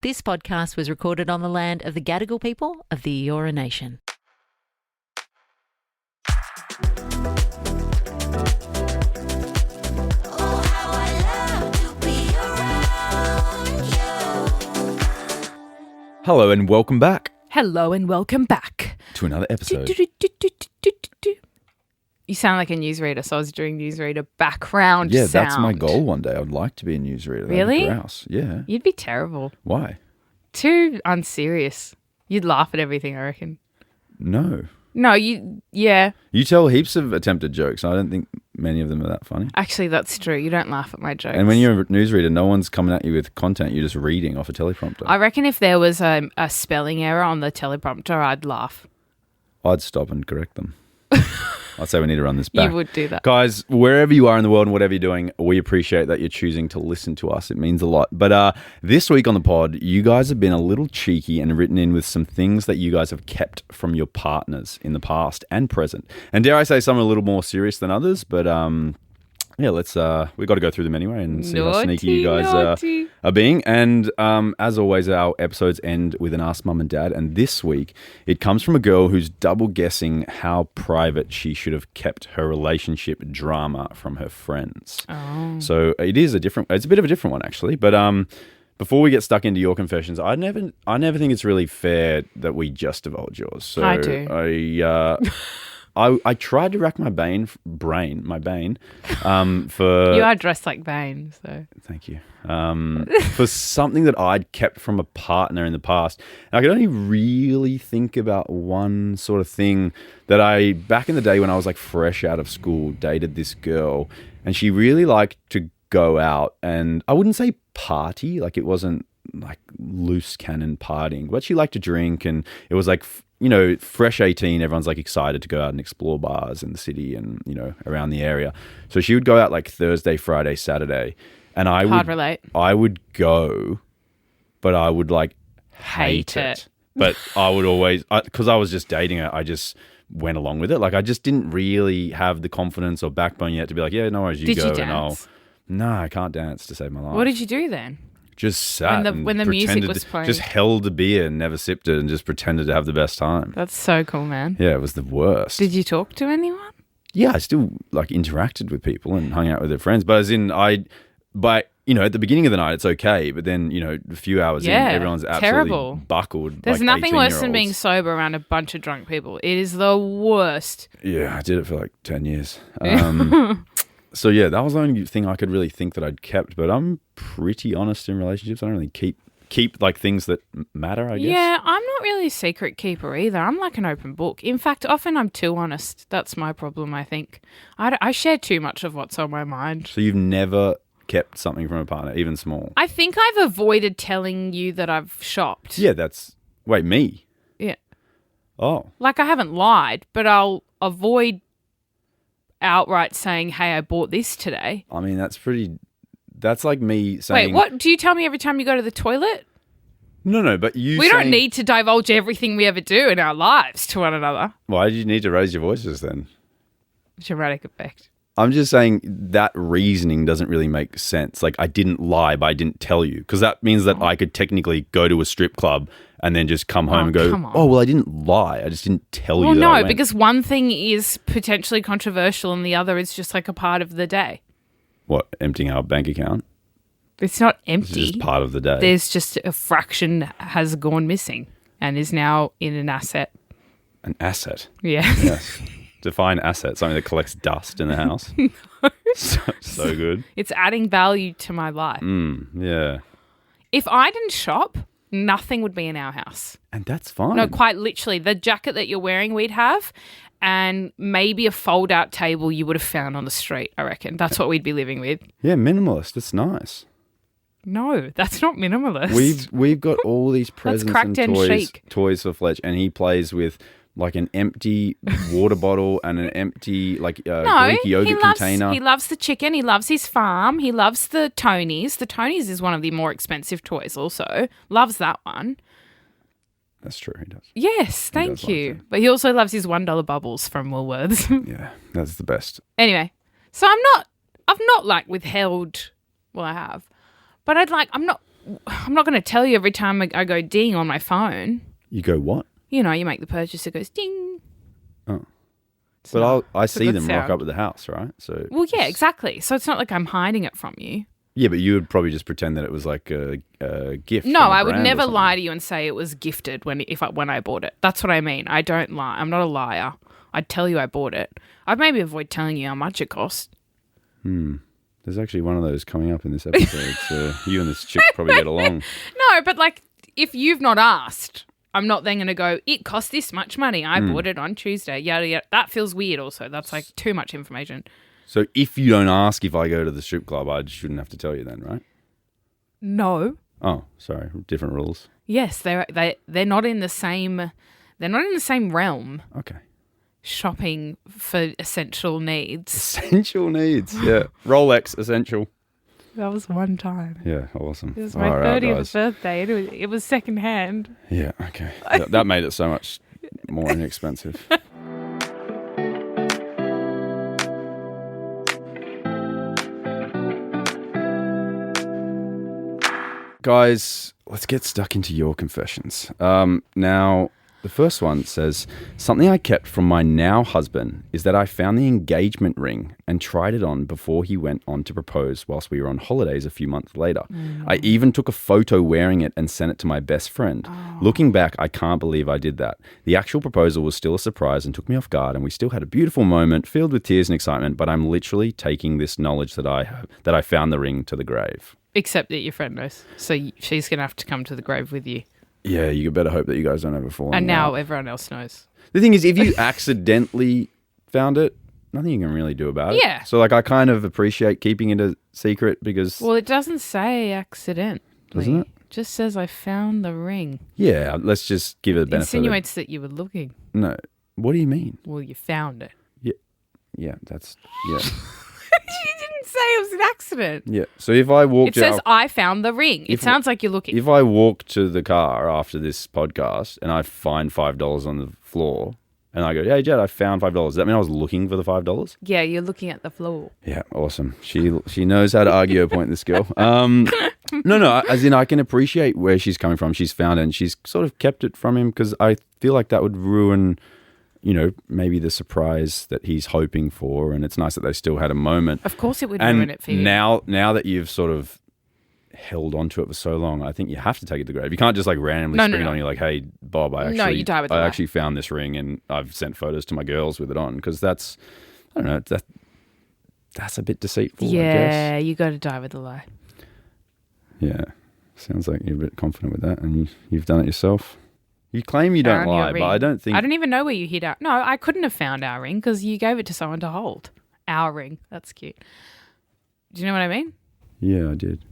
This podcast was recorded on the land of the Gadigal people of the Eora Nation. Hello and welcome back Hello and welcome back to another episode. You sound like a newsreader, so I was doing newsreader background Yeah, sound. that's my goal one day. I'd like to be a newsreader. That'd be Really? grouse. Yeah. You'd be terrible. Why? Too unserious. You'd laugh at everything, I reckon. No. No, yeah. You tell heaps of attempted jokes. I don't think many of them are that funny. Actually, that's true. You don't laugh at my jokes. And when you're a newsreader, no one's coming at you with content. You're just reading off a teleprompter. I reckon if there was a spelling error on the teleprompter, I'd laugh. I'd stop and correct them. I'd say we need to run this back. You would do that. Guys, wherever you are in the world and whatever you're doing, we appreciate that you're choosing to listen to us. It means a lot. But this week on the pod, you guys have been a little cheeky and written in with some things that you guys have kept from your partners in the past and present. And dare I say some are a little more serious than others, but yeah, let's we've got to go through them anyway and see how sneaky you guys are being. And as always, our episodes end with an Ask Mum and Dad. And this week, it comes from a girl who's double guessing how private she should have kept her relationship drama from her friends. Oh. So it's a bit of a different one actually. But before we get stuck into your confessions, I never think it's really fair that we just divulge yours. So I do. I tried to rack my brain for... You are dressed like Bane, so... Thank you. For something that I'd kept from a partner in the past. And I could only really think about one sort of thing that back in the day when I was like fresh out of school, dated this girl. And she really liked to go out and I wouldn't say party, like it wasn't like loose cannon partying, but she liked to drink and it was like... fresh 18, everyone's like excited to go out and explore bars in the city and, around the area. So she would go out like Thursday, Friday, Saturday. And I would go, but I would like hate it. But I would always, because I was just dating her, I just went along with it. Like I just didn't really have the confidence or backbone yet to be like, yeah, no worries, you go. Did you dance? No, I can't dance to save my life. What did you do then? Just sat when the music was playing. Just held a beer and never sipped it and just pretended to have the best time. That's so cool, man. Yeah, it was the worst. Did you talk to anyone? Yeah, I still like interacted with people and hung out with their friends. But as in at the beginning of the night, it's okay. But then, a few hours in, everyone's absolutely terrible. Buckled. There's like nothing worse than 18-year-olds. being sober around a bunch of drunk people. It is the worst. Yeah, I did it for like 10 years. So yeah, that was the only thing I could really think that I'd kept. But I'm pretty honest in relationships. I don't really keep like things that matter, I guess. Yeah, I'm not really a secret keeper either. I'm like an open book. In fact, often I'm too honest. That's my problem, I think. I share too much of what's on my mind. So you've never kept something from a partner, even small? I think I've avoided telling you that I've shopped. Yeah, wait, me? Yeah. Oh. Like I haven't lied, but I'll avoid outright saying, hey, I bought this today. I mean, that's like me saying... Wait, what? Do you tell me every time you go to the toilet? No, but We don't need to divulge everything we ever do in our lives to one another. Why did you need to raise your voices then? Dramatic effect. I'm just saying that reasoning doesn't really make sense. Like, I didn't lie, but I didn't tell you. Because that means that I could technically go to a strip club and then just come home and go, oh, well, I didn't lie. I just didn't tell you that I went. Because one thing is potentially controversial and the other is just like a part of the day. What, emptying our bank account? It's not empty. It's just part of the day. There's just a fraction has gone missing and is now in an asset. An asset? Yeah. Yes. Define asset, something that collects dust in the house. No. So good. It's adding value to my life. Yeah. If I didn't shop, nothing would be in our house. And that's fine. No, quite literally. The jacket that you're wearing we'd have and maybe a fold-out table you would have found on the street, I reckon. That's what we'd be living with. Yeah, minimalist. That's nice. No, that's not minimalist. We've got all these presents and toys for Fletch, and he plays with like an empty water bottle and an empty Greek yogurt container. He loves the chicken. He loves his farm. He loves the Tonys. The Tonys is one of the more expensive toys also. Loves that one. That's true, he does. Yes, thank you. But he also loves his $1 bubbles from Woolworths. Yeah, that's the best. Anyway, so I've not like withheld, well I have, but I'm not I'm not going to tell you every time I go ding on my phone. You go what? You know, you make the purchase, it goes ding. Oh. It's But not- I it's a see good them rock sound. up at the house, right? So Well, yeah, exactly. So it's not like I'm hiding it from you. Yeah, but you would probably just pretend that it was like a gift. No, from a I would brand or never something. lie to you and say it was gifted when I bought it. That's what I mean. I don't lie. I'm not a liar. I'd tell you I bought it. I'd maybe avoid telling you how much it cost. There's actually one of those coming up in this episode. So you and this chick probably get along. No, but like if you've not asked, I'm not then going to go, it cost this much money. I bought it on Tuesday. Yada, yada. That feels weird also. That's like too much information. So if you don't ask if I go to the strip club, I shouldn't have to tell you then, right? No. Oh, sorry, different rules. Yes, they're not in the same. They're not in the same realm. Okay. Shopping for essential needs. Essential needs. Yeah. Rolex essential. That was one time. Yeah, awesome. It was my All right, 30th guys. birthday. It was secondhand. Yeah, okay. That made it so much more inexpensive. Guys, let's get stuck into your confessions. Now, the first one says, something I kept from my now husband is that I found the engagement ring and tried it on before he went on to propose whilst we were on holidays a few months later. I even took a photo wearing it and sent it to my best friend. Looking back, I can't believe I did that. The actual proposal was still a surprise and took me off guard, and we still had a beautiful moment filled with tears and excitement, but I'm literally taking this knowledge that I found the ring to the grave. Except that your friend knows. So she's going to have to come to the grave with you. Yeah, you better hope that you guys don't have a falling And now out. everyone else knows. The thing is, if you accidentally found it, nothing you can really do about it. Yeah. So, like, I kind of appreciate keeping it a secret because, Well, it doesn't say accident. Doesn't it? Just says I found the ring. yeah, let's just give it a benefit. Insinuates that you were looking. No. What do you mean? Well, you found it. Yeah, that's, You didn't say it was an accident. yeah. So if I walked It says out, I found the ring. It sounds like you're looking. if I walk to the car after this podcast and I find $5 on the floor and I go, hey, Jad, I found $5. Does that mean I was looking for the $5? Yeah, you're looking at the floor. Yeah, awesome. She knows how to argue a point, this girl. No, as in I can appreciate where she's coming from. She's found it and she's sort of kept it from him because I feel like that would ruin, maybe the surprise that he's hoping for. And it's nice that they still had a moment. Of course it would And ruin it for you. now that you've sort of held onto it for so long, I think you have to take it to the grave. You can't just like randomly No, spring no, it on you like, hey, Bob, I No, you die with the I lie. actually found this ring and I've sent photos to my girls with it on because that's, I don't know, that's a bit deceitful, I guess. Yeah, you got to die with a lie. Yeah. Sounds like you're a bit confident with that and you've done it yourself. You claim you don't Found your lie, ring. but I don't think... I don't even know where you hid out. No, I couldn't have found our ring because you gave it to someone to hold. Our ring. That's cute. Do you know what I mean? Yeah, I did.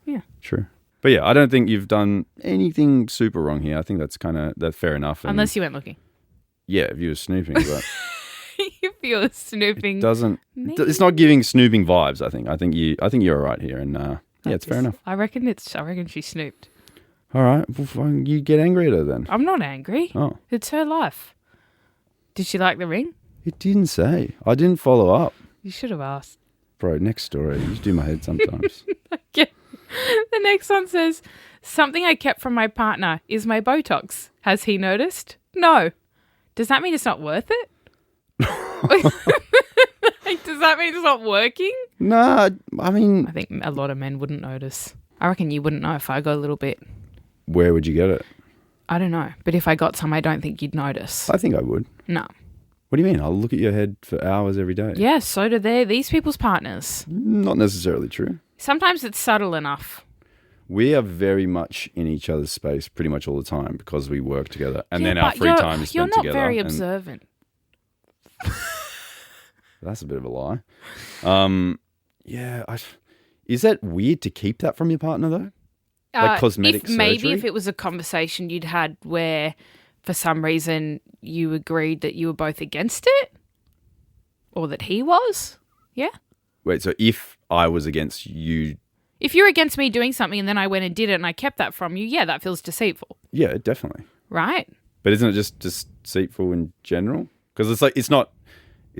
Yeah. True. But yeah, I don't think you've done anything super wrong here. I think that's fair enough. And Unless you went looking. yeah, if you were snooping, but If you were snooping. it doesn't... Maybe. It's not giving snooping vibes, I think. I think you're all right here. And yeah, it's fair enough. I reckon she snooped. All right. Well, fine, you get angry at her then. I'm not angry. Oh. It's her life. Did she like the ring? It didn't say. I didn't follow up. You should have asked. Bro, next story. You just do my head sometimes. Okay. The next one says, something I kept from my partner is my Botox. Has he noticed? No. Does that mean it's not worth it? Like, does that mean it's not working? Nah, I mean... I think a lot of men wouldn't notice. I reckon you wouldn't know if I got a little bit. Where would you get it? I don't know. But if I got some, I don't think you'd notice. I think I would. No. What do you mean? I'll look at your head for hours every day. Yeah, so do these people's partners. Not necessarily true. Sometimes it's subtle enough. We are very much in each other's space pretty much all the time because we work together. And Yeah, then our but free time is You're spent not together. very and observant. That's a bit of a lie. Yeah. Is that weird to keep that from your partner though? Like cosmetic Maybe surgery? if it was a conversation you'd had where for some reason you agreed that you were both against it or that he was. Yeah. Wait, so if I was against you... If you're against me doing something and then I went and did it and I kept that from you, yeah, that feels deceitful, Yeah, definitely. right? But isn't it just deceitful in general? Because it's like it's not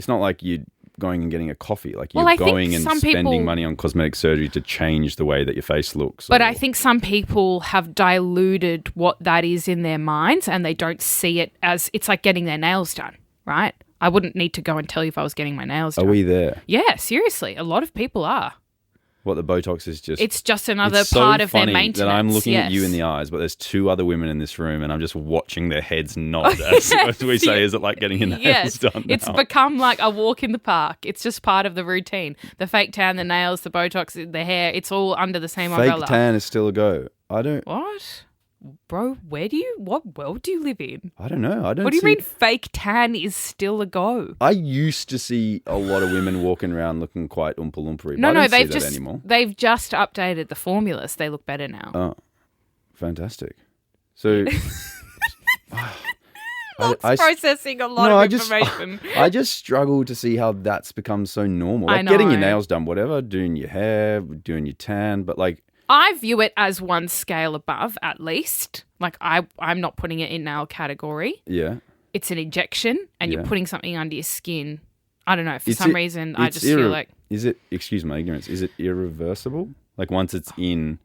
like you going and getting a coffee. Like Well, you're I think going and some spending people- money on cosmetic surgery to change the way that your face looks. But or- I think some people have diluted what that is in their minds and they don't see it as it's like getting their nails done, right? I wouldn't need to go and tell you if I was getting my nails Are done. we there? Yeah, seriously. A lot of people are. What, the Botox is just... It's just another It's so part of their funny maintenance. that I'm looking at you yes. in the eyes, but there's two other women in this room and I'm just watching their heads nod as we say, is it like getting your nails Yes, done now? it's become like a walk in the park. It's just part of the routine. The fake tan, the nails, the Botox, the hair, it's all under the same Fake umbrella. tan is still a go. I don't What? Bro, what world do you live in? know. I don't What do you see- mean fake tan is still a go? I used to see a lot of women walking around looking quite oompa loompery. No, I don't they've see just that anymore. they've just updated the formulas. They look better now. Oh, fantastic. So... That's processing a lot of information. I just struggle to see how that's become so normal. I Like getting your know. nails done, whatever, doing your hair, doing your tan, but like, I view it as one scale above, at least. Like I'm not putting it in nail category. yeah. It's an injection, and you're Yeah. putting something under your skin. I don't know. For It's some it- reason, I it's just feel like Is it, excuse my ignorance, is it irreversible? Like once it's in...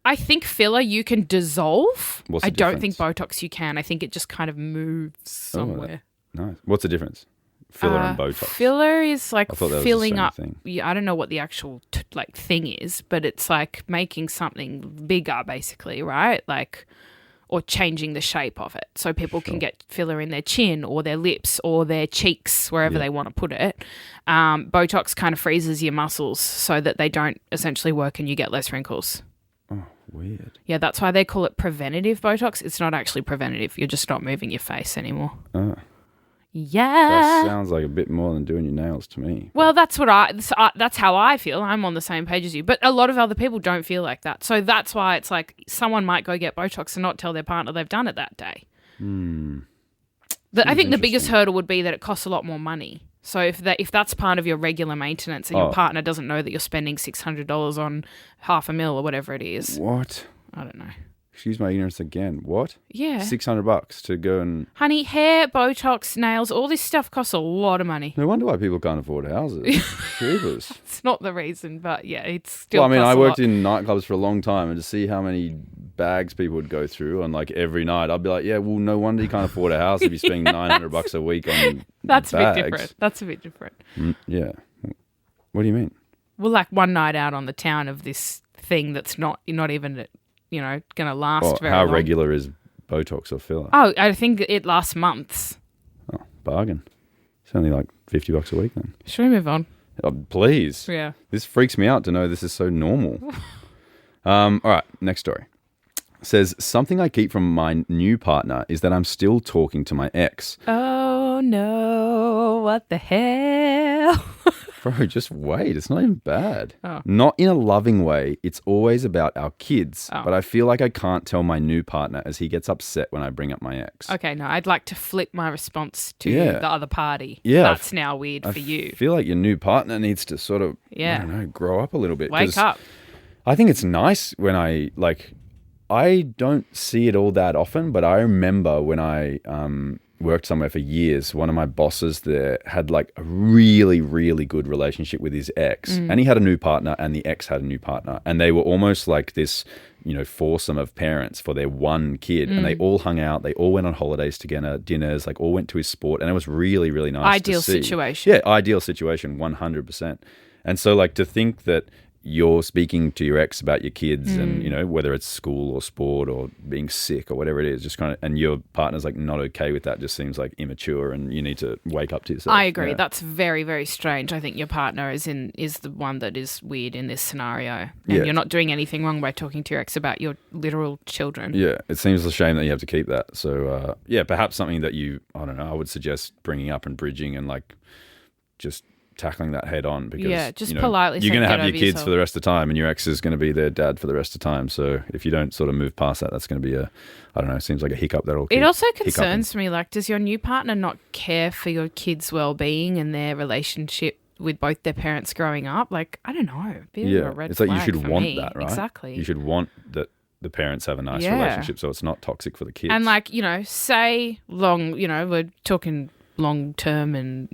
I think filler you can dissolve. What's the I don't think difference? Botox you can. I think it just kind of moves somewhere. Nice. What's the difference? Filler and Botox. Filler is like I thought that was the filling same up. thing. Yeah, I don't know what the actual thing is, but it's like making something bigger, basically, right? Like, or changing the shape of it, so people can get filler in their chin or their lips or their cheeks, wherever they want to put it. Botox kind of freezes your muscles so that they don't essentially work and you get less wrinkles. Oh, weird. Yeah, that's why they call it preventative Botox. It's not actually preventative. You're just not moving your face anymore. Oh, Yeah. that sounds like a bit more than doing your nails to me. Well, that's how I feel. I'm on the same page as you. But a lot of other people don't feel like that. So that's why it's like someone might go get Botox and not tell their partner they've done it that day. I think the biggest interesting. hurdle would be that it costs a lot more money. So if that's part of your regular maintenance and your partner doesn't know that you're spending $600 on $500,000 or whatever it is, What? I don't know. Excuse my ignorance again. What? Yeah. $600 to go and... Honey, hair, Botox, nails, all this stuff costs a lot of money. No wonder why people can't afford houses. Jeepers. It's not the reason, but yeah, it's still Well, I mean, costs I a worked lot. in nightclubs for a long time, and to see how many bags people would go through on like every night, I'd be like, yeah, well, no wonder you can't afford a house if you're spending $900 a week on That's a bags. bit different. That's a bit different. Yeah. What do you mean? Well, like one night out on the town of this thing that's not even, going to last Oh, very how long. regular is Botox or filler? Oh, I think it lasts months. Oh, bargain. It's only like $50 a week then. Should we move on? Oh, please. Yeah. This freaks me out to know this is so normal. All right, next story. Says, something I keep from my new partner is that I'm still talking to my ex. Oh, no. What the hell? Bro, just wait. It's not even bad. Oh. Not in a loving way. It's always about our kids. Oh. But I feel like I can't tell my new partner as he gets upset when I bring up my ex. Okay, no, I'd like to flip my response to Yeah. the other party. Yeah, That's now weird for you. I feel like your new partner needs to sort of, Yeah. I don't know, grow up a little bit. Wake 'cause up. I think it's nice when I don't see it all that often, but I remember when I worked somewhere for years, one of my bosses there had like a really, really good relationship with his ex. And he had a new partner and the ex had a new partner. And they were almost like this, foursome of parents for their one kid. And they all hung out. They all went on holidays together, dinners, like all went to his sport. And it was really, really nice Ideal to see. situation. Yeah, ideal situation, 100%. And so like to think that you're speaking to your ex about your kids and, whether it's school or sport or being sick or whatever it is, just kind of, and your partner's like not okay with that, just seems like immature and you need to wake up to yourself. I agree. Yeah. That's very, very strange. I think your partner is the one that is weird in this scenario. And Yeah. you're not doing anything wrong by talking to your ex about your literal children. Yeah, it seems a shame that you have to keep that. So, perhaps something that I don't know, I would suggest bringing up and bridging and like just tackling that head on because Yeah, just politely you're saying, going to "Get have your over kids yourself." for the rest of the time and your ex is going to be their dad for the rest of the time. So if you don't sort of move past that, that's going to be I don't know, it seems like a hiccup that'll keep It also hiccuping. concerns me, like, does your new partner not care for your kids' well-being and their relationship with both their parents growing up? Like, I don't know. A bit of a red it's like you flag should for want me. that, right? Exactly. You should want that the parents have a nice Yeah. relationship so it's not toxic for the kids. And like, say long, we're talking long term and,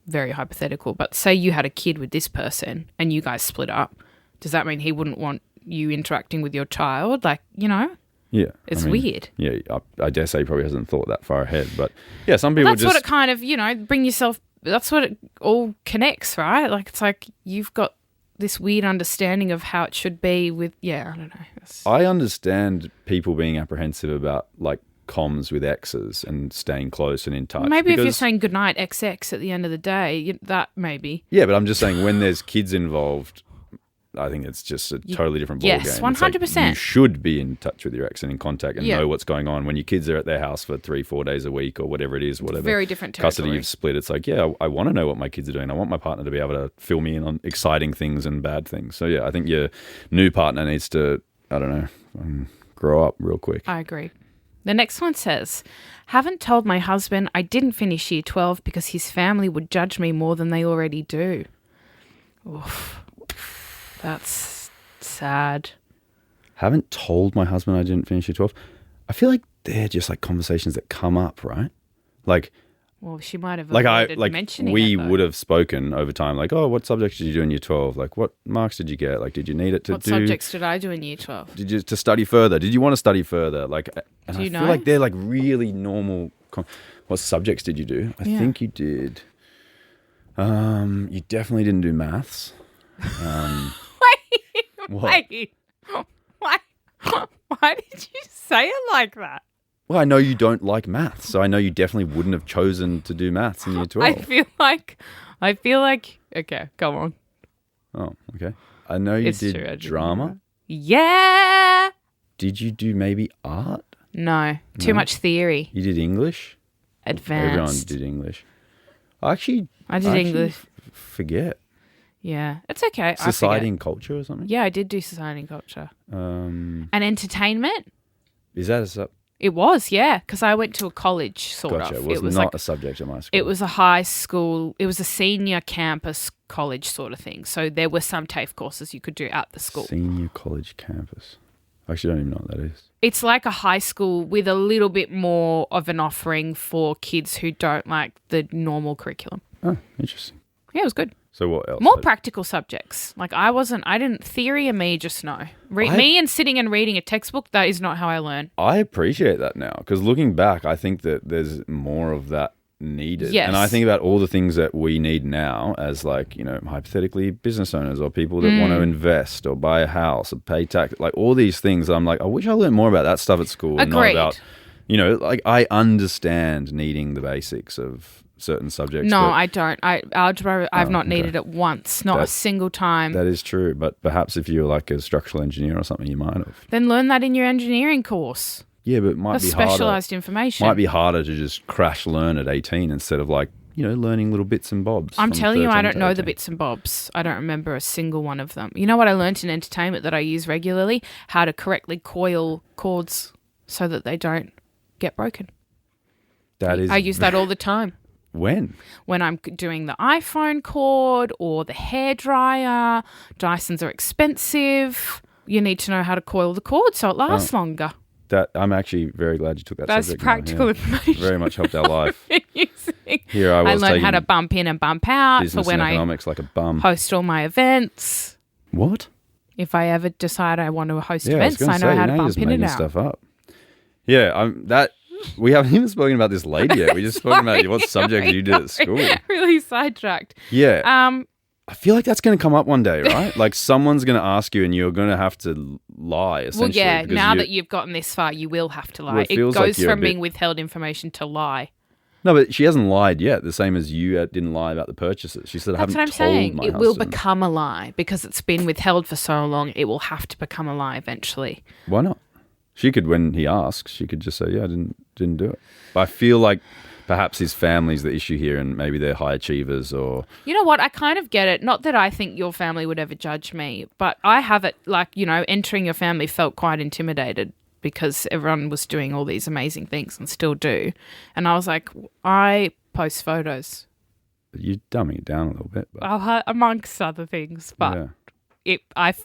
very hypothetical, but say you had a kid with this person and you guys split up. Does that mean he wouldn't want you interacting with your child? Like, you know? Yeah. It's weird. Yeah, I dare say he probably hasn't thought that far ahead. But yeah, some people that's what it kind of, bring yourself, that's what it all connects, right? Like, it's like you've got this weird understanding of how it should be with, I don't know. I understand people being apprehensive about like comms with exes and staying close and in touch. Maybe if you're saying goodnight XX at the end of the day, that maybe. Yeah, but I'm just saying when there's kids involved, I think it's just a totally different ballgame. Yes, 100%. You should be in touch with your ex and in contact and know what's going on. When your kids are at their house for 3-4 days a week or whatever it is, whatever very different territory. Custody you've split, it's like, I want to know what my kids are doing. I want my partner to be able to fill me in on exciting things and bad things. So yeah, I think your new partner needs to, I don't know, grow up real quick. I agree. The next one says, haven't told my husband I didn't finish year 12 because his family would judge me more than they already do. Oof. That's sad. Haven't told my husband I didn't finish year 12. I feel like they're just like conversations that come up, right? Like, well, she might have mentioning we would have spoken over time, like, oh, what subjects did you do in year 12? Like, what marks did you get? Like, did you need it to what subjects did I do in year 12? Did you to study further? Did you want to study further? Like, and do you I know? feel like they're like really normal. What subjects did you do? I think you did. You definitely didn't do maths. Wait. Why did you say it like that? Well, I know you don't like maths, so I know you definitely wouldn't have chosen to do maths in year 12. I feel like, okay, go on. Oh, okay. I know you It's did true, drama. Yeah. Did you do maybe art? No, too much theory. You did English? Advanced. Everyone did English. I did English. Forget. Yeah, it's okay. Society and culture or something? Yeah, I did do society and culture. And entertainment? Is that It was, yeah, because I went to a college, sort of. It was not a subject at my school. It was a high school, it was a senior campus college sort of thing. So there were some TAFE courses you could do at the school. Senior college campus. I actually don't even know what that is. It's like a high school with a little bit more of an offering for kids who don't like the normal curriculum. Oh, interesting. Yeah, it was good. So what else? More practical subjects. Like theory and me just no. Me and sitting and reading a textbook, that is not how I learn. I appreciate that now because looking back, I think that there's more of that needed. Yes. And I think about all the things that we need now as like, hypothetically business owners or people that want to invest or buy a house or pay tax, like all these things. I'm like, I wish I learned more about that stuff at school. Agreed. And not about, like I understand needing the basics of certain subjects. No, I don't. Algebra, I've not needed it once, not a single time. That is true. But perhaps if you're like a structural engineer or something, you might have. Then learn that in your engineering course. Yeah, but it might be harder. Specialised information. Might be harder to just crash learn at 18 instead of like, learning little bits and bobs. I'm telling you, I don't know the bits and bobs. I don't remember a single one of them. You know what I learned in entertainment that I use regularly? How to correctly coil cords so that they don't get broken. I use that all the time. When? When I'm doing the iPhone cord or the hairdryer. Dysons are expensive. You need to know how to coil the cord so it lasts longer. I'm actually very glad you took that That's subject. That's practical information. Very much helped our life. Here I was learned how to bump in and bump out for when economics like a bum. Host all my events. What? If I ever decide I want to host events, I know how to bump in and out. Stuff up. Yeah, we haven't even spoken about this lady yet. We just spoken about what subjects you did at school. Really sidetracked. Yeah. I feel like that's going to come up one day, right? Like someone's going to ask you and you're going to have to lie, essentially. Well, yeah, now that you've gotten this far, you will have to lie. Well, it goes from being withheld information to lie. No, but she hasn't lied yet, the same as you didn't lie about the purchases. She said, I haven't told my husband. That's what I'm saying. It will become a lie because it's been withheld for so long. It will have to become a lie eventually. Why not? She could, when he asks, she could just say, yeah, I didn't do it. But I feel like perhaps his family's the issue here and maybe they're high achievers or... You know what? I kind of get it. Not that I think your family would ever judge me, but I have it like, entering your family felt quite intimidated because everyone was doing all these amazing things and still do. And I was like, I post photos. You're dumbing it down a little bit. But... amongst other things, but... Yeah.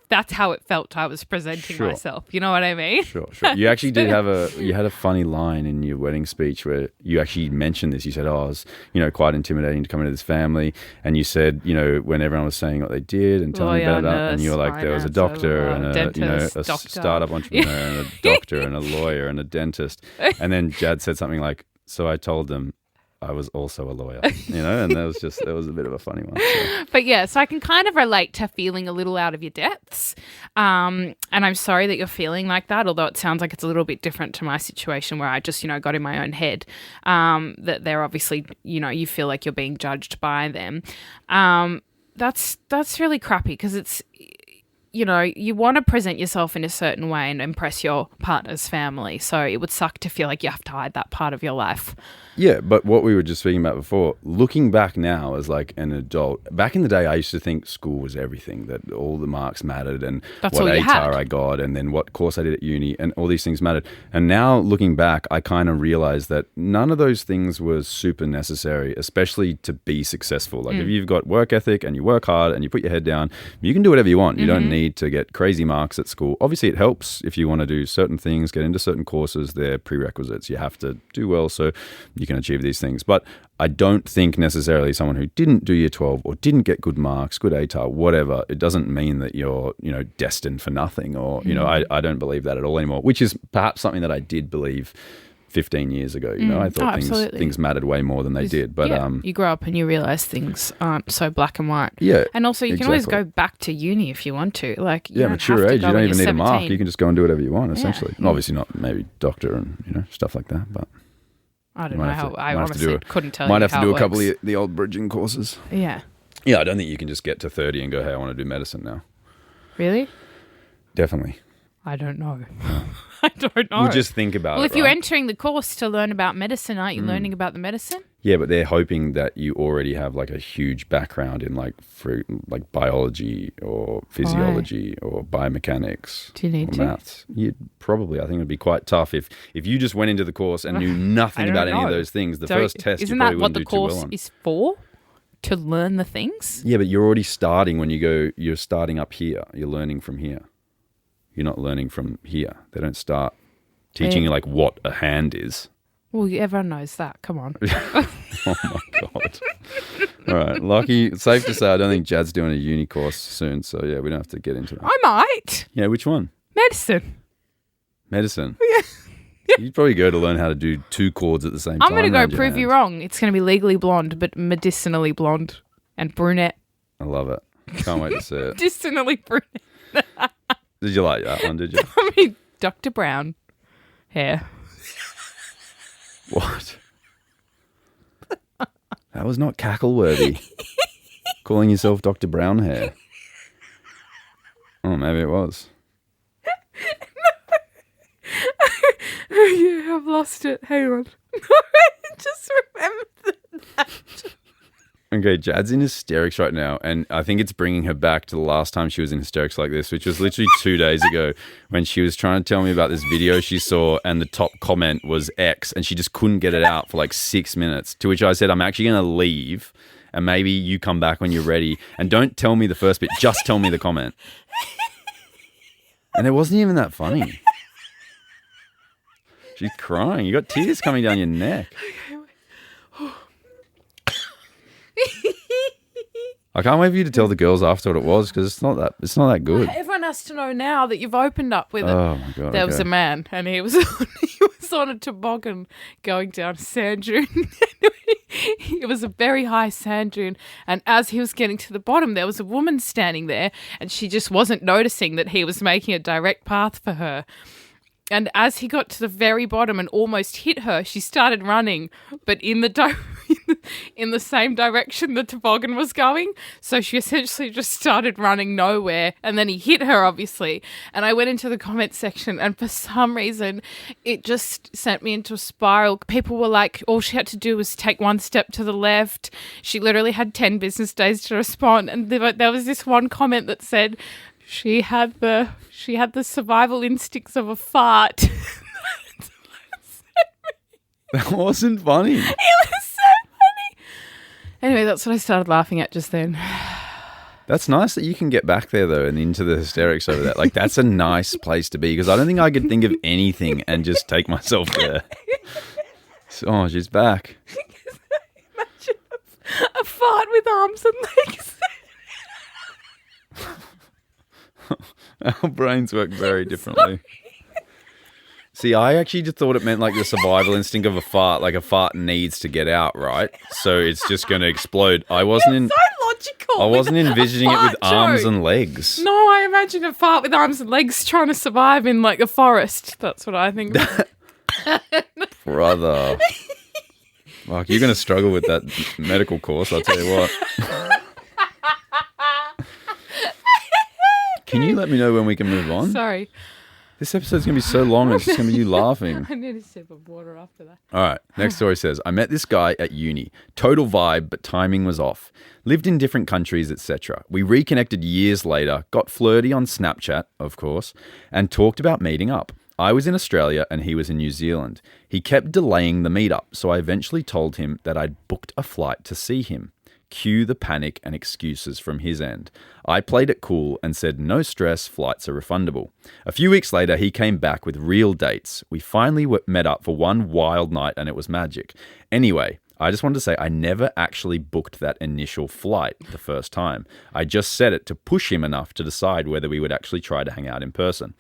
that's how it felt I was presenting Sure. myself. You know what I mean? Sure. You actually did you had a funny line in your wedding speech where you actually mentioned this. You said, I was, quite intimidating to come into this family. And you said, when everyone was saying what they did and telling me about that, and you were like, there was a doctor and a dentist, a doctor. startup entrepreneur and a doctor and a lawyer and a dentist. And then Jad said something like, so I told them I was also a lawyer, and that was a bit of a funny one. So. But yeah, so I can kind of relate to feeling a little out of your depths. And I'm sorry that you're feeling like that, although it sounds like it's a little bit different to my situation where I just, got in my own head. That they're obviously, you feel like you're being judged by them. That's really crappy because it's, you want to present yourself in a certain way and impress your partner's family. So it would suck to feel like you have to hide that part of your life. Yeah, but what we were just speaking about before, looking back now as like an adult, back in the day I used to think school was everything, that all the marks mattered and That's what all you ATAR had. I got and then what course I did at uni and all these things mattered. And now looking back, I kind of realized that none of those things was super necessary, especially to be successful. Like if you've got work ethic and you work hard and you put your head down, you can do whatever you want. You don't need to get crazy marks at school. Obviously it helps if you want to do certain things, get into certain courses, they're prerequisites. You have to do well so you can achieve these things. But I don't think necessarily someone who didn't do year 12 or didn't get good marks, good ATAR, whatever, it doesn't mean that you're, destined for nothing or, I don't believe that at all anymore, which is perhaps something that I did believe 15 years ago. I thought things mattered way more than they did. But you grow up and you realize things aren't so black and white. Yeah. And also you can always go back to uni if you want to. Like mature age, you don't even need a mark. You can just go and do whatever you want, essentially. Yeah. And obviously not maybe doctor and, stuff like that, but I don't know how. I honestly couldn't tell you. Might have to how do it a couple works. of the old bridging courses. Yeah. Yeah, I don't think you can just get to 30 and go, hey, I want to do medicine now. Really? Definitely. I don't know. I don't know. We'll just think about it. Well, if you're entering the course to learn about medicine, aren't you learning about the medicine? Yeah, but they're hoping that you already have like a huge background in like biology or physiology or biomechanics. Do you need or to? Maths. You'd probably. I think it'd be quite tough if you just went into the course and knew nothing about any of those things. The first test, isn't you probably that what wouldn't the do too well course on. is for? To learn the things? Yeah, but you're already starting when you go. You're starting up here. You're learning from here. You're not learning from here. They don't start teaching you like what a hand is. Well, everyone knows that. Come on. Oh my God. All right. Lachie, it's safe to say I don't think Jad's doing a uni course soon. So yeah, we don't have to get into that. I might. Yeah, which one? Medicine. Medicine. Yeah. You'd probably go to learn how to do 2 chords at the same time. I'm going to go around your prove you hands. wrong. It's going to be legally blonde, but medicinally blonde and brunette. I love it. Can't wait to see it. Medicinally brunette. Did you like that one, did you? I mean, Dr. Brown hair. What? That was not cackle worthy. Calling yourself Dr. Brown hair. Oh, maybe it was. Yeah, I've lost it. Hang on. I just remembered that. Okay, Jad's in hysterics right now, and I think it's bringing her back to the last time she was in hysterics like this, which was literally 2 days ago when she was trying to tell me about this video she saw, and the top comment was X, and she just couldn't get it out for like 6 minutes, to which I said, I'm actually going to leave, and maybe you come back when you're ready, and don't tell me the first bit, just tell me the comment. And it wasn't even that funny. She's crying. You got tears coming down your neck. I can't wait for you to tell the girls after what it was, because it's not that good. Everyone has to know now that you've opened up with it. Oh my God. There was a man, and he was on a toboggan going down a sand dune. It was a very high sand dune, and as he was getting to the bottom, there was a woman standing there, and she just wasn't noticing that he was making a direct path for her. And as he got to the very bottom and almost hit her, she started running, but in the same direction the toboggan was going. So she essentially just started running nowhere, and then he hit her, obviously. And I went into the comment section, and for some reason, it just sent me into a spiral. People were like, all she had to do was take one step to the left. She literally had 10 business days to respond. And there was this one comment that said, She had the survival instincts of a fart. That wasn't funny. It was so funny. Anyway, that's what I started laughing at just then. That's nice that you can get back there, though, and into the hysterics over that. Like, that's a nice place to be because I don't think I could think of anything and just take myself there. So, oh, she's back. Imagine a fart with arms and legs. Our brains work very differently. See, I actually just thought it meant like the survival instinct of a fart, like a fart needs to get out, right? So it's just going to explode. I wasn't So logical. I wasn't envisioning it with arms joke. and legs. No, I imagine a fart with arms and legs trying to survive in like a forest. That's what I think. Brother. Fuck, you're going to struggle with that medical course, I'll tell you what. Can you let me know when we can move on? Sorry. This episode's going to be so long, it's just going to be you laughing. I need a sip of water after that. All right, next story says, I met this guy at uni. Total vibe, but timing was off. Lived in different countries, etc. We reconnected years later, got flirty on Snapchat, of course, and talked about meeting up. I was in Australia and he was in New Zealand. He kept delaying the meetup, so I eventually told him that I'd booked a flight to see him. Cue the panic and excuses from his end. I played it cool and said no stress, flights are refundable. A few weeks later, he came back with real dates. We finally met up for one wild night and it was magic. Anyway, I just wanted to say I never actually booked that initial flight the first time. I just said it to push him enough to decide whether we would actually try to hang out in person.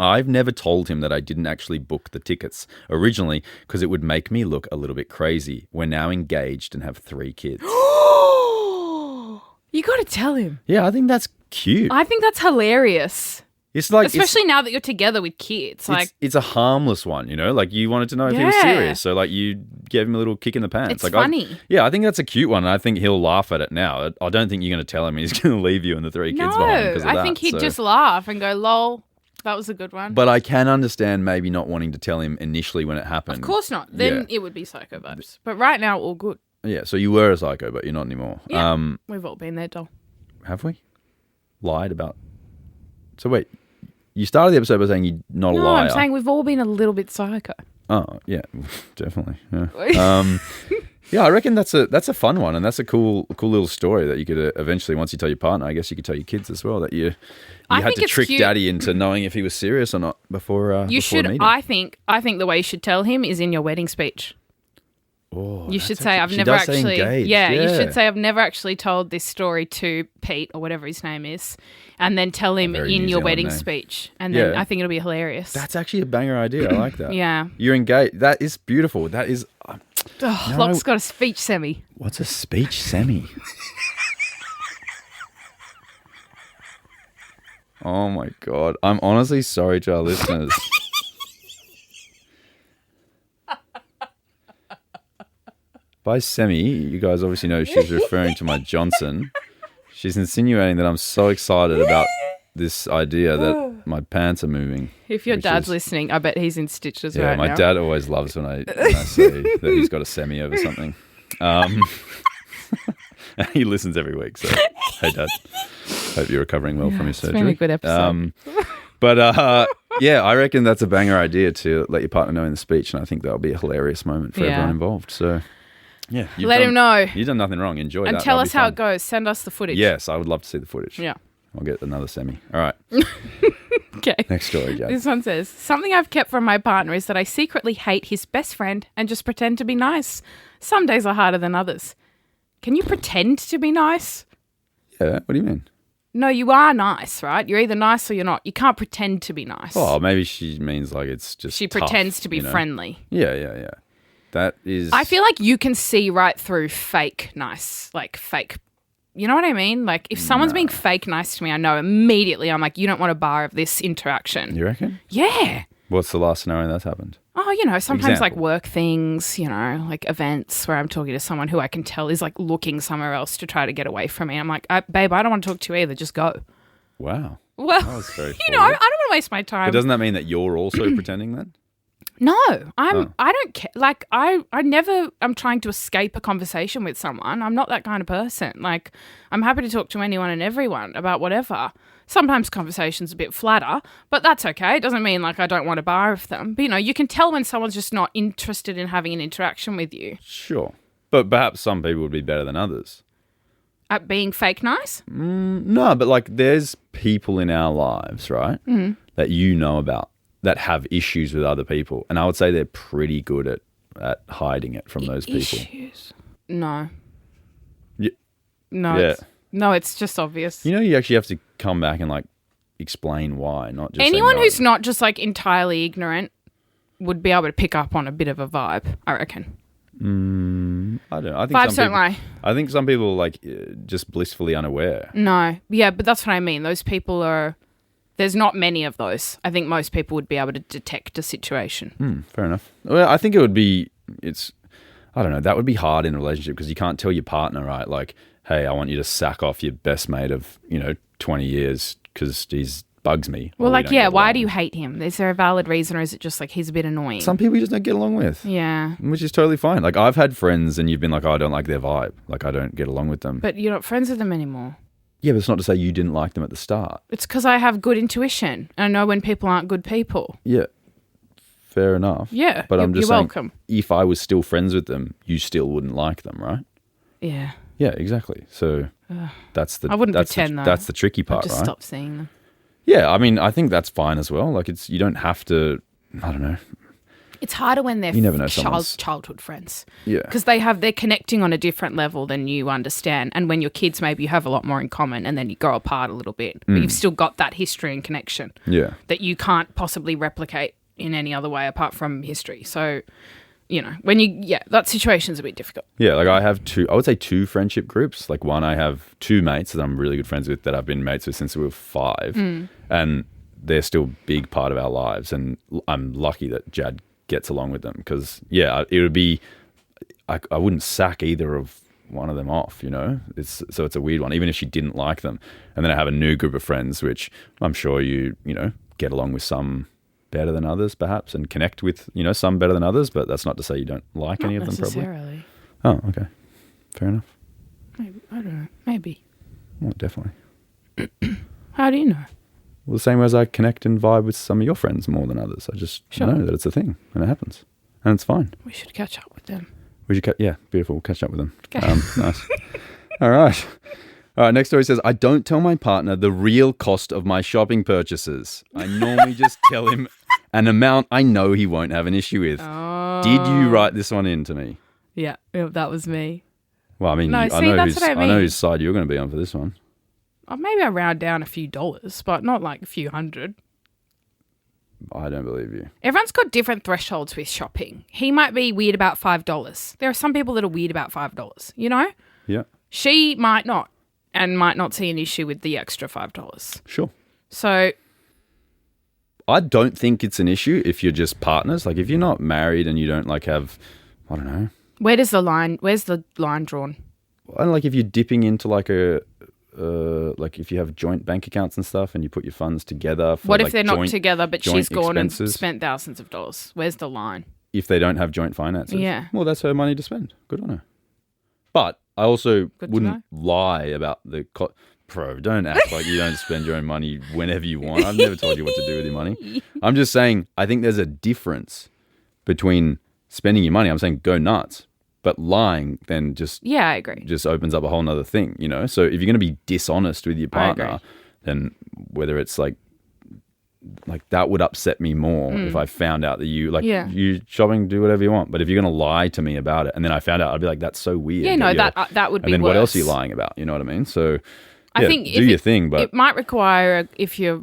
I've never told him that I didn't actually book the tickets originally because it would make me look a little bit crazy. We're now engaged and have 3 kids. You got to tell him. Yeah, I think that's cute. I think that's hilarious. It's like Especially now that you're together with kids. Like it's a harmless one, you know? Like you wanted to know if he was Yeah. serious. So like you gave him a little kick in the pants. It's like funny. I think that's a cute one. And I think he'll laugh at it now. I don't think you're going to tell him he's going to leave you and the 3 kids behind because of that. I think he'd so. just laugh and go, lol, that was a good one. But I can understand maybe not wanting to tell him initially when it happened. Of course not. Then it would be psycho vibes. But right now, all good. Yeah, so you were a psycho, but you're not anymore. Yeah, we've all been there, doll. Have we? Lied about... So wait, you started the episode by saying you're not a No, liar. I'm saying we've all been a little bit psycho. Oh, yeah, definitely. Yeah. Yeah, I reckon that's a fun one, and that's a cool little story that you could eventually, once you tell your partner, I guess you could tell your kids as well that you had think to it's trick cute. Daddy into knowing if he was serious or not before. You should. Meeting. I think the way you should tell him is in your wedding speech. Oh, You should say, I've she never does say actually. engaged. Yeah, you should say, I've never actually told this story to Pete or whatever his name is, and then tell him very in New your Zealand wedding name. speech, and then Yeah. I think it'll be hilarious. That's actually a banger idea. I like that. Yeah. You're engaged. That is beautiful. That is. Oh, No, Locke's got a speech semi. What's a speech semi? Oh my God. I'm honestly sorry to our listeners. By semi, you guys obviously know she's referring to my Johnson. She's insinuating that I'm so excited about this idea that my pants are moving. If your which dad's is- listening, I bet he's in stitches Yeah, right my now. dad always loves when I say that he's got a semi over something. He listens every week, so hey, Dad. Hope you're recovering well from your It's surgery. been a good episode. But yeah, I reckon that's a banger idea to let your partner know in the speech, and I think that'll be a hilarious moment for Yeah. everyone involved. So yeah, Let him know. You've done nothing wrong. Enjoy And that. tell That'll us be how fun. it goes. Send us the footage. Yes, I would love to see the footage. Yeah. I'll get another semi. All right, Okay. next story, Jade. This one says, something I've kept from my partner is that I secretly hate his best friend and just pretend to be nice. Some days are harder than others. Can you pretend to be nice? Yeah, what do you mean? No, you are nice, right? You're either nice or you're not. You can't pretend to be nice. Oh, maybe she means like it's just She tough, pretends to be you know? friendly. Yeah. That is. I feel like you can see right through fake nice, like fake. You know what I mean? Like if someone's being fake nice to me, I know immediately. I'm like, you don't want a bar of this interaction. You reckon? Yeah. What's the last scenario that's happened? Oh, you know, sometimes like Example. work things, you know, like events where I'm talking to someone who I can tell is like looking somewhere else to try to get away from me. I'm like, babe, I don't want to talk to you either. Just go. Wow. Well, That was very you know, I forward. don't want to waste my time. But doesn't that mean that you're also pretending then? No, Oh. I don't care. Like I never am trying to escape a conversation with someone. I'm not that kind of person. Like I'm happy to talk to anyone and everyone about whatever. Sometimes conversation's a bit flatter, but that's okay. It doesn't mean like I don't want a bar of them. But you know, you can tell when someone's just not interested in having an interaction with you. Sure. But perhaps some people would be better than others. At being fake nice? No, but like there's people in our lives, right, that you know about that have issues with other people. And I would say they're pretty good at hiding it from those people. Issues? No. Yeah. No. Yeah. No, it's just obvious. You know, you actually have to come back and like explain why, not just Anyone say no. who's not just like entirely ignorant would be able to pick up on a bit of a vibe, I reckon. I don't know. I think Vibes some don't people, lie. I think some people are like just blissfully unaware. No. Yeah, but that's what I mean. Those people are... There's not many of those. I think most people would be able to detect a situation. Fair enough. Well, I think it would be... I don't know. That would be hard in a relationship because you can't tell your partner, right? Like, hey, I want you to sack off your best mate of, 20 years because he's bugs me. Well, like, why do you hate him? Is there a valid reason or is it just like he's a bit annoying? Some people you just don't get along with. Yeah. Which is totally fine. Like, I've had friends and you've been like, oh, I don't like their vibe. Like, I don't get along with them. But you're not friends with them anymore. Yeah, but it's not to say you didn't like them at the start. It's because I have good intuition. I know when people aren't good people. Yeah. Fair enough. Yeah. But I'm just you're saying, welcome. if I was still friends with them, you still wouldn't like them, right? Yeah. Yeah, exactly. So that's the... I wouldn't that's pretend, the, though. That's the tricky I'd part, just right? stop seeing them. Yeah, I mean, I think that's fine as well. Like, you don't have to... I don't know. It's harder when they're You never know someone's- childhood friends. Yeah. Because they're connecting on a different level than you understand. And when you're kids, maybe you have a lot more in common and then you grow apart a little bit. But you've still got that history and connection Yeah. that you can't possibly replicate in any other way apart from history. So, that situation's a bit difficult. Yeah, like I would say two friendship groups. Like one, I have two mates that I'm really good friends with that I've been mates with since we were 5. And they're still a big part of our lives. And I'm lucky that Jad gets along with them because, it would be, I wouldn't sack either of one of them off, It's a weird one, even if she didn't like them. And then I have a new group of friends, which I'm sure you get along with some better than others perhaps and connect with, some better than others, but that's not to say you don't like any of them probably. Not necessarily. Oh, okay. Fair enough. Maybe. I don't know. Maybe. Well, definitely. How do you know? Well, the same way as I connect and vibe with some of your friends more than others. I just Sure. know that it's a thing and it happens. And it's fine. We should catch up with them. We should beautiful. We'll catch up with them. Okay. Nice. All right. All right, next story says, I don't tell my partner the real cost of my shopping purchases. I normally just tell him an amount I know he won't have an issue with. Oh. Did you write this one in to me? Yeah, that was me. Well, I mean, No, I see, know that's what I I know mean. whose side you're going to be on for this one. Maybe I round down a few dollars, but not like a few hundred. I don't believe you. Everyone's got different thresholds with shopping. He might be weird about $5. There are some people that are weird about $5, Yeah, She might not and might not see an issue with the extra $5. sure. So, I don't think it's an issue if you're just partners. Like if you're not married and you don't like have, I don't know. where's the line drawn? I don't like if you're dipping into like like if you have joint bank accounts and stuff and you put your funds together. For What if like they're not joint- together but joint she's gone expenses? and spent thousands of dollars? Where's the line? If they don't have joint finances. Yeah. Well, that's her money to spend. Good on her. But I also Good to wouldn't lie about the... Bro, don't act like you don't spend your own money whenever you want. I've never told you what to do with your money. I'm just saying, I think there's a difference between spending your money. I'm saying go nuts. But lying then just Yeah, I agree. just opens up a whole nother thing, So if you're going to be dishonest with your I agree. partner, then whether it's like that would upset me more if I found out that you you shopping, do whatever you want. But if you're going to lie to me about it and then I found out, I'd be like, that's so weird. Yeah, no, that would be And then worse. what else are you lying about? You know what I mean? So I think do your thing, but it might require, if you're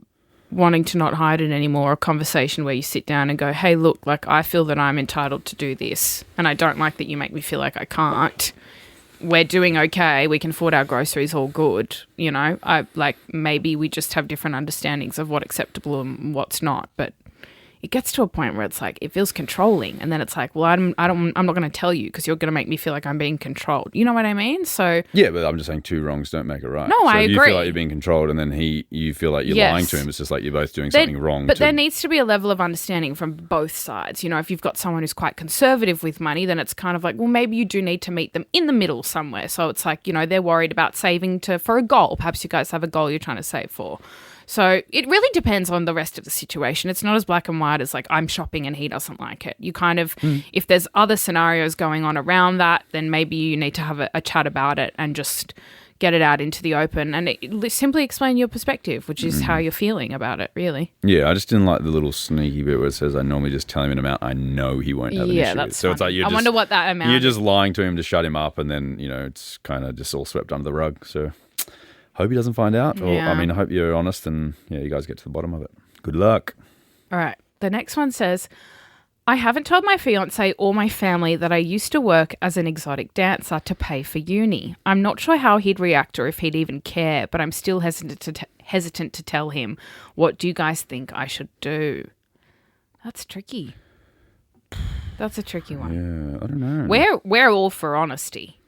wanting to not hide it anymore, a conversation where you sit down and go, hey, look, like I feel that I'm entitled to do this and I don't like that you make me feel like I can't. We're doing okay. We can afford our groceries, all good. I like maybe we just have different understandings of what's acceptable and what's not. But it gets to a point where it's like it feels controlling, and then it's like, well, I'm not going to tell you because you're going to make me feel like I'm being controlled. You know what I mean? So yeah, but I'm just saying two wrongs don't make a right. No, so I if you agree. feel like you're being controlled and then you feel like you're Yes. lying to him, it's just like you're both doing something wrong. But there needs to be a level of understanding from both sides. If you've got someone who's quite conservative with money, then it's kind of like, well, maybe you do need to meet them in the middle somewhere. So it's like, they're worried about saving for a goal. Perhaps you guys have a goal you're trying to save for. So it really depends on the rest of the situation. It's not as black and white as like I'm shopping and he doesn't like it. You kind of, if there's other scenarios going on around that, then maybe you need to have a chat about it and just get it out into the open and simply explain your perspective, which is how you're feeling about it, really. Yeah, I just didn't like the little sneaky bit where it says I normally just tell him an amount I know he won't have an issue with. So it's like I wonder what that amount you're is. just lying to him to shut him up, and then, it's kind of just all swept under the rug. So hope he doesn't find out. Or, I hope you're honest and, you guys get to the bottom of it. Good luck. All right. The next one says, I haven't told my fiancé or my family that I used to work as an exotic dancer to pay for uni. I'm not sure how he'd react or if he'd even care, but I'm still hesitant to tell him. What do you guys think I should do? That's tricky. That's a tricky one. Yeah, I don't know. We're all for honesty.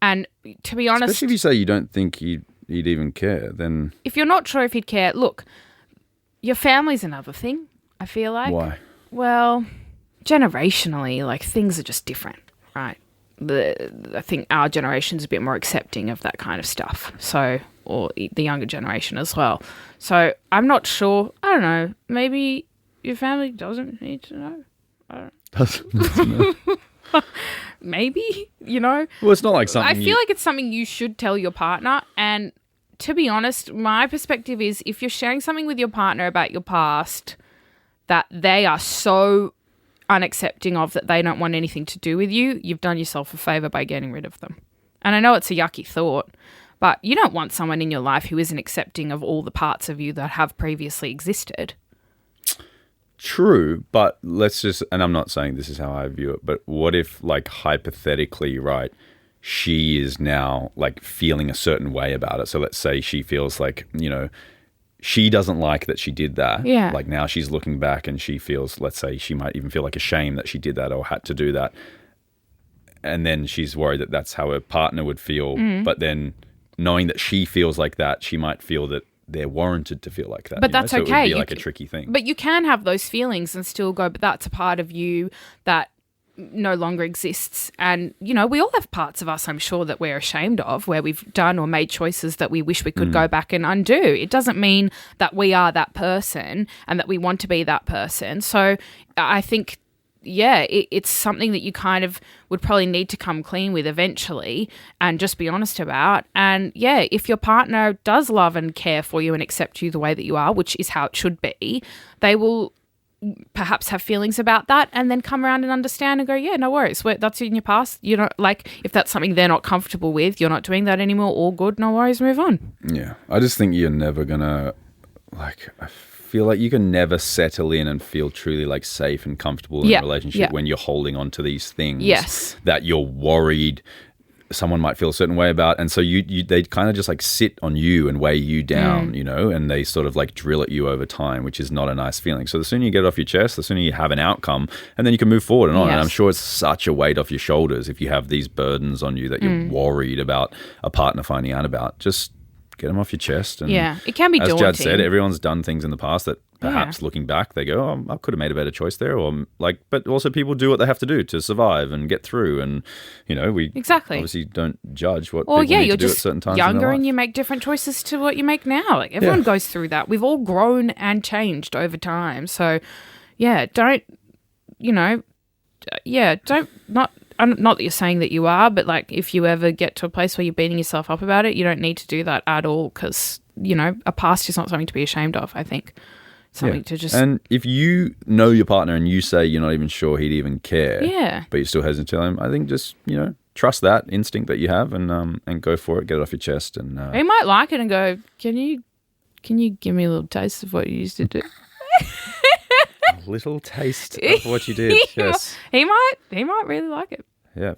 And to be honest... Especially if you say you don't think he'd even care, then... If you're not sure if he'd care, look, your family's another thing, I feel like. Why? Well, generationally, like, things are just different, right? I think our generation's a bit more accepting of that kind of stuff. So, or the younger generation as well. So I'm not sure. I don't know. Maybe your family doesn't need to know. I don't Doesn't know. Maybe, Well, it's not like something I feel like it's something you should tell your partner. And to be honest, my perspective is if you're sharing something with your partner about your past that they are so unaccepting of that they don't want anything to do with you, you've done yourself a favour by getting rid of them. And I know it's a yucky thought, but you don't want someone in your life who isn't accepting of all the parts of you that have previously existed. True, but let's just, and I'm not saying this is how I view it, but what if, like, hypothetically, right, she is now, like, feeling a certain way about it. So let's say she feels like, she doesn't like that she did that. Yeah. Like, now she's looking back and she feels, let's say she might even feel like ashamed that she did that or had to do that. And then she's worried that that's how her partner would feel. But then knowing that she feels like that, she might feel that they're warranted to feel like that. But that's so okay. It would be like a tricky thing. But you can have those feelings and still go, but that's a part of you that no longer exists. And, we all have parts of us, I'm sure, that we're ashamed of, where we've done or made choices that we wish we could go back and undo. It doesn't mean that we are that person and that we want to be that person. So I think, it's something that you kind of would probably need to come clean with eventually and just be honest about. And, if your partner does love and care for you and accept you the way that you are, which is how it should be, they will perhaps have feelings about that and then come around and understand and go, no worries, that's in your past. Like, if that's something they're not comfortable with, you're not doing that anymore, all good, no worries, move on. Yeah, I just think you're never gonna, like, I feel like you can never settle in and feel truly, like, safe and comfortable in a relationship when you're holding on to these things that you're worried someone might feel a certain way about, and so they kind of just, like, sit on you and weigh you down, and they sort of, like, drill at you over time, which is not a nice feeling. So the sooner you get it off your chest, the sooner you have an outcome, and then you can move forward and on. And I'm sure it's such a weight off your shoulders if you have these burdens on you that you're worried about a partner finding out about. Just get them off your chest. And it can be daunting. As Jad said, everyone's done things in the past that perhaps looking back, they go, I could have made a better choice there. Or but also people do what they have to do to survive and get through. And, we obviously don't judge what people need to do at certain times. You're just younger in and you make different choices to what you make now. Like, everyone goes through that. We've all grown and changed over time. So, don't, not that you're saying that you are, but, like, if you ever get to a place where you're beating yourself up about it, you don't need to do that at all, because, a past is not something to be ashamed of, I think. Something to just... And if you know your partner and you say you're not even sure he'd even care, but you're still hesitant to tell him, I think just, trust that instinct that you have and go for it, get it off your chest. And he might like it and go, can you give me a little taste of what you used to do? A little taste of what you did, yes. He might really like it. Yeah,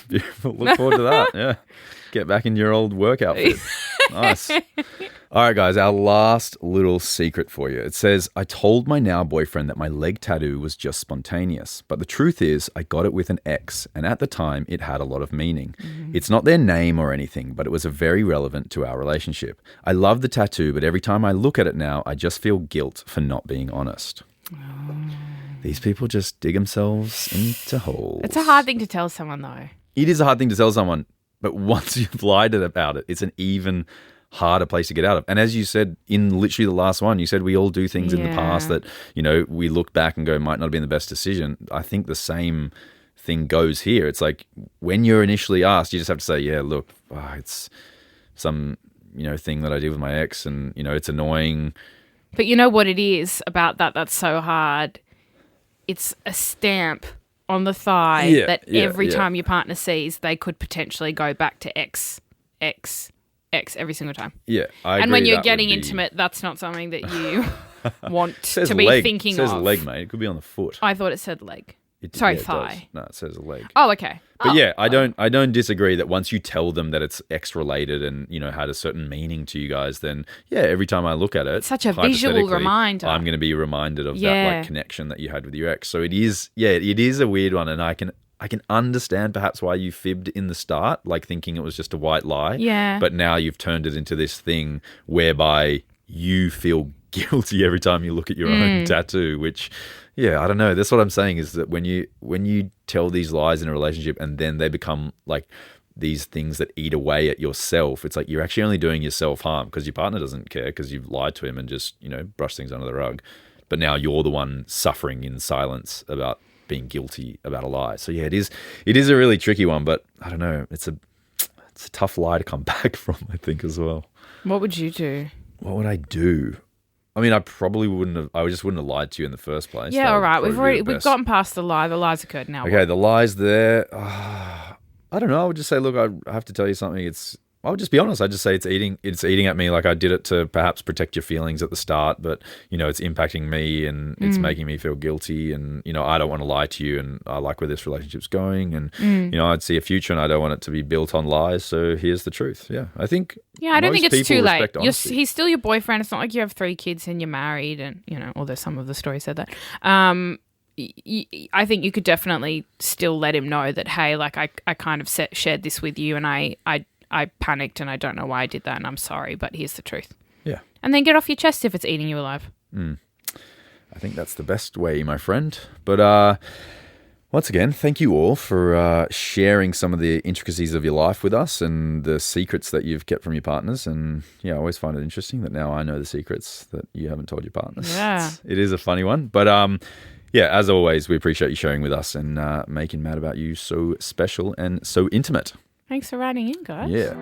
beautiful. Look forward to that, yeah. Get back in your old work outfit. Nice. All right, guys, our last little secret for you. It says, I told my now boyfriend that my leg tattoo was just spontaneous, but the truth is I got it with an ex, and at the time it had a lot of meaning. It's not their name or anything, but it was very relevant to our relationship. I love the tattoo, but every time I look at it now, I just feel guilt for not being honest. These people just dig themselves into holes. It's a hard thing to tell someone, though. It is a hard thing to tell someone, but once you've lied about it, it's an even harder place to get out of. And as you said in literally the last one, you said we all do things in the past that, we look back and go, might not have been the best decision. I think the same thing goes here. It's like when you're initially asked, you just have to say, yeah, look, it's some, thing that I did with my ex and, it's annoying. But you know what it is about that that's so hard? It's a stamp on the thigh that every time your partner sees, they could potentially go back to X every single time. Yeah, I agree. And when you're getting intimate, that's not something that you want to be thinking of. It says leg, mate. It could be on the foot. I thought it said leg. Thigh. Does. No, it says leg. Oh, okay. But I don't disagree that once you tell them that it's X related and, had a certain meaning to you guys, then every time I look at it, such a visual reminder. I'm going to be reminded of that connection that you had with your ex. So it is a weird one, and I can understand perhaps why you fibbed in the start, like thinking it was just a white lie. Yeah. But now you've turned it into this thing whereby you feel guilty every time you look at your own tattoo, which, I don't know. That's what I'm saying is that when you tell these lies in a relationship and then they become like these things that eat away at yourself, it's like you're actually only doing yourself harm because your partner doesn't care because you've lied to him and just, brushed things under the rug. But now you're the one suffering in silence about being guilty about a lie. So it is a really tricky one, but I don't know. It's a tough lie to come back from, I think, as well. What would you do? What would I do? I mean, I probably wouldn't have. I just wouldn't have lied to you in the first place. Yeah, all right. We've gotten past the lie. The lie's occurred now. Okay, the lie's there. I don't know. I would just say, look, I have to tell you something. I would just be honest. I'd just say it's eating at me. Like I did it to perhaps protect your feelings at the start, but it's impacting me and it's making me feel guilty. And I don't want to lie to you, and I like where this relationship's going. And I'd see a future, and I don't want it to be built on lies. So here's the truth. Yeah, I think. Yeah, I don't think it's too late. He's still your boyfriend. It's not like you have 3 kids and you're married, and although some of the stories said that. I think you could definitely still let him know that, hey, like I kind of shared this with you, and I panicked and I don't know why I did that, and I'm sorry, but here's the truth. Yeah. And then get off your chest if it's eating you alive. I think that's the best way, my friend. But once again, thank you all for sharing some of the intricacies of your life with us and the secrets that you've kept from your partners. And I always find it interesting that now I know the secrets that you haven't told your partners. Yeah. It is a funny one. But as always, we appreciate you sharing with us and making Mad About You so special and so intimate. Thanks for writing in, guys. Yeah.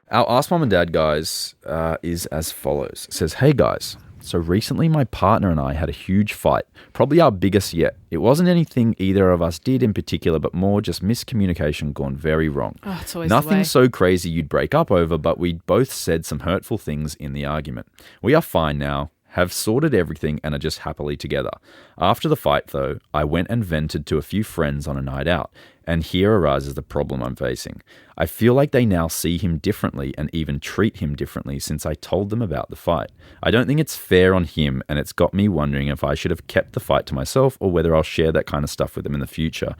Our Ask Mom and Dad, guys, is as follows. It says, hey, guys. So recently my partner and I had a huge fight, probably our biggest yet. It wasn't anything either of us did in particular, but more just miscommunication gone very wrong. Oh, it's always the way. Nothing so crazy you'd break up over, but we both said some hurtful things in the argument. We are fine now, have sorted everything, and are just happily together. After the fight, though, I went and vented to a few friends on a night out, and here arises the problem I'm facing. I feel like they now see him differently and even treat him differently since I told them about the fight. I don't think it's fair on him, and it's got me wondering if I should have kept the fight to myself or whether I'll share that kind of stuff with them in the future.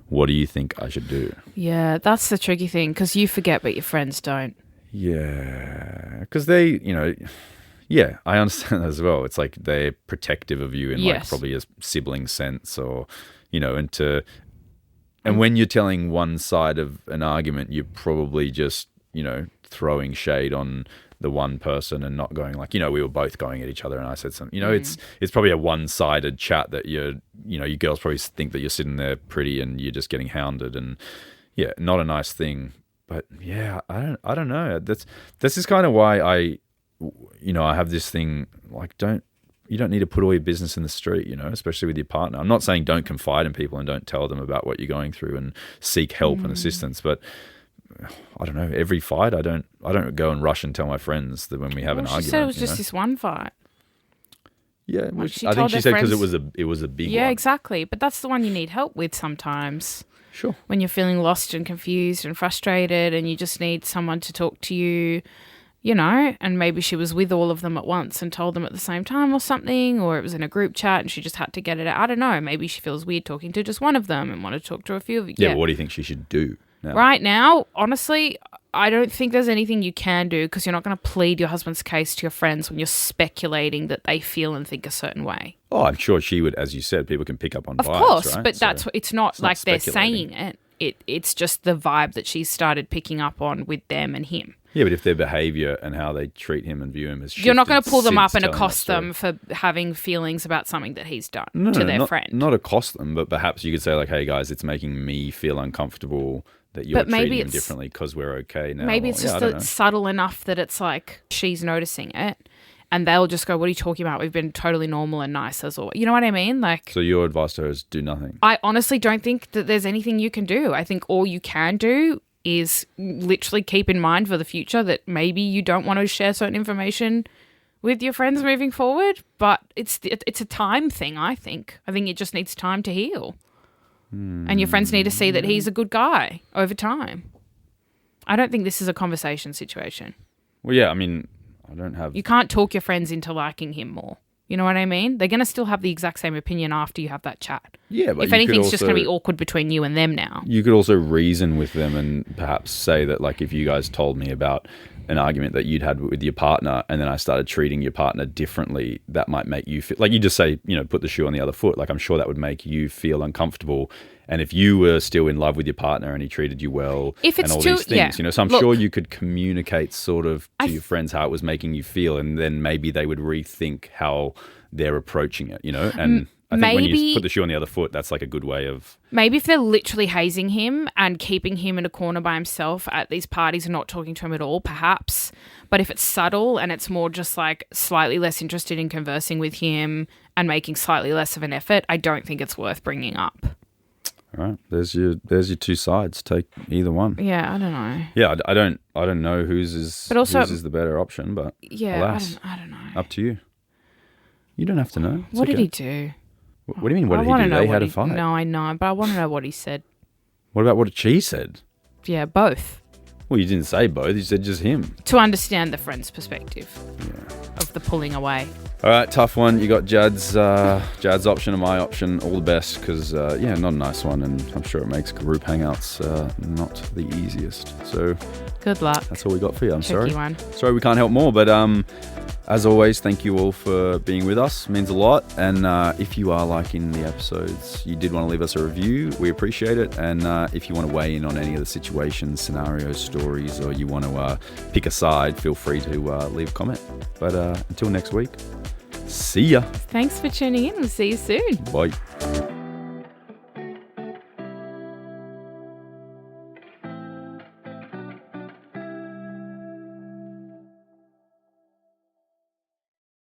What do you think I should do? Yeah, that's the tricky thing, because you forget, but your friends don't. Yeah, because they, yeah, I understand that as well. It's like they're protective of you in like probably a sibling sense, or and when you're telling one side of an argument, you're probably just throwing shade on the one person and not going like, we were both going at each other and I said something. It's probably a one-sided chat that you girls probably think that you're sitting there pretty and you're just getting hounded, and not a nice thing. But I don't know. This is kind of why I have this thing like you don't need to put all your business in the street, especially with your partner. I'm not saying don't confide in people and don't tell them about what you're going through and seek help and assistance, but I don't know, every fight I don't go and rush and tell my friends that when we have an argument. She said it was just this one fight. Yeah, I think she said because it was a big one. Yeah, exactly. But that's the one you need help with sometimes. Sure. When you're feeling lost and confused and frustrated and you just need someone to talk to you, and maybe she was with all of them at once and told them at the same time or something, or it was in a group chat and she just had to get it out. I don't know. Maybe she feels weird talking to just one of them and want to talk to a few of you. Yeah, but what do you think she should do now? Right now, honestly, I don't think there's anything you can do, because you're not going to plead your husband's case to your friends when you're speculating that they feel and think a certain way. Oh, I'm sure she would, as you said, people can pick up on vibes, of course, right? But it's not like they're saying it. It's just the vibe that she's started picking up on with them and him. Yeah, but if their behaviour and how they treat him and view him has shifted, You're not going to pull them up since and telling accost that them for having feelings about something that he's done story. to their not, friend. Not accost them, but perhaps you could say like, "Hey guys, it's making me feel uncomfortable that you're treating him differently because we're okay now." Maybe it's just subtle enough that it's like she's noticing it, and they'll just go, "What are you talking about? We've been totally normal and nice as always." You know what I mean? Like, So your advice to her is do nothing. I honestly don't think that there's anything you can do. I think all you can do is literally keep in mind for the future that maybe you don't want to share certain information with your friends moving forward, but it's a time thing, I think. I think it just needs time to heal. And your friends need to see that he's a good guy over time. I don't think this is a conversation situation. Well, yeah, I mean, I don't have... You can't talk your friends into liking him more. You know what I mean? They're going to still have the exact same opinion after you have that chat. Yeah, but if anything, it's just going to be awkward between you and them now. You could also reason with them and perhaps say that, like, if you guys told me about an argument that you'd had with your partner and then I started treating your partner differently, that might make you feel... Like, you just say, you know, put the shoe on the other foot. Like, I'm sure that would make you feel uncomfortable. And if you were still in love with your partner and he treated you well if it's and all too, these things, yeah. you know, so I'm sure you could communicate sort of to your friends how it was making you feel, and then maybe they would rethink how they're approaching it, you know? And I think when you put the shoe on the other foot, that's like a good way of... Maybe if they're literally hazing him and keeping him in a corner by himself at these parties and not talking to him at all, perhaps. But if it's subtle and it's more just like slightly less interested in conversing with him and making slightly less of an effort, I don't think it's worth bringing up. All right, there's your two sides. Take either one. Yeah, I don't know. Yeah, I don't know whose is the better option, but yeah, alas, I don't know. Up to you. You don't have to know. What did he do? What do you mean? What did he do? They had a fight. No, I know, but I want to know what he said. What about what she said? Yeah, both. Well, you didn't say both. You said just him. To understand the friend's perspective of the pulling away. All right, tough one. You got Jad's option and my option. All the best because, not a nice one. And I'm sure it makes group hangouts not the easiest. So good luck. That's all we got for you. I'm Tricky sorry. One. Sorry we can't help more. But as always, thank you all for being with us. It means a lot. And if you are liking the episodes, you did want to leave us a review. We appreciate it. And if you want to weigh in on any of the situations, scenarios, stories, or you want to pick a side, feel free to leave a comment. But until next week, see ya. Thanks for tuning in. We'll see you soon. Bye.